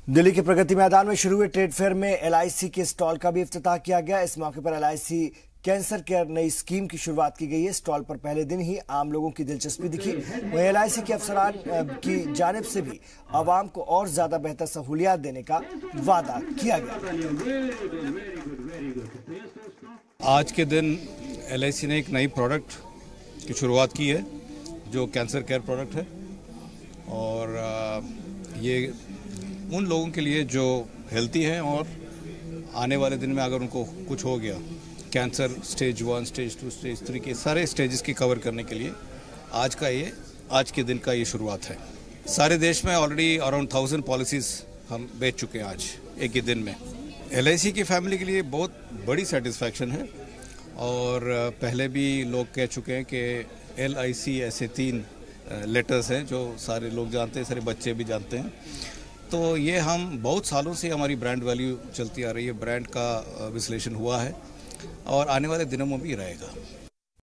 दिल्ली के प्रगति मैदान में शुरू हुए ट्रेड फेयर में एलआईसी के स्टॉल का भी इफ्तिताह किया गया। इस मौके पर एलआईसी कैंसर केयर नई स्कीम की शुरुआत की गई है। स्टॉल पर पहले दिन ही आम लोगों की दिलचस्पी दिखी। वहीं एलआईसी के अफसरान की जानिब से भी आवाम को और ज्यादा बेहतर सहूलियात देने का वादा किया गया। आज के दिन एलआईसी ने एक नई प्रोडक्ट की शुरुआत की है जो कैंसर केयर प्रोडक्ट है, और ये उन लोगों के लिए जो हेल्थी हैं और आने वाले दिन में अगर उनको कुछ हो गया, कैंसर स्टेज 1, स्टेज 2, स्टेज 3 के सारे स्टेजेस की कवर करने के लिए आज के दिन का ये शुरुआत है। सारे देश में ऑलरेडी अराउंड 1000 पॉलिसीज़ हम बेच चुके हैं आज एक ही दिन में। एलआईसी की फैमिली के लिए बहुत बड़ी सेटिस्फैक्शन है, और पहले भी लोग कह चुके हैं कि एलआईसी ऐसे 3 लेटर्स हैं जो सारे लोग जानते हैं, सारे बच्चे भी जानते हैं। तो ये हम बहुत सालों से हमारी ब्रांड वैल्यू चलती आ रही है, ब्रांड का विश्लेषण हुआ है और आने वाले दिनों में भी रहेगा।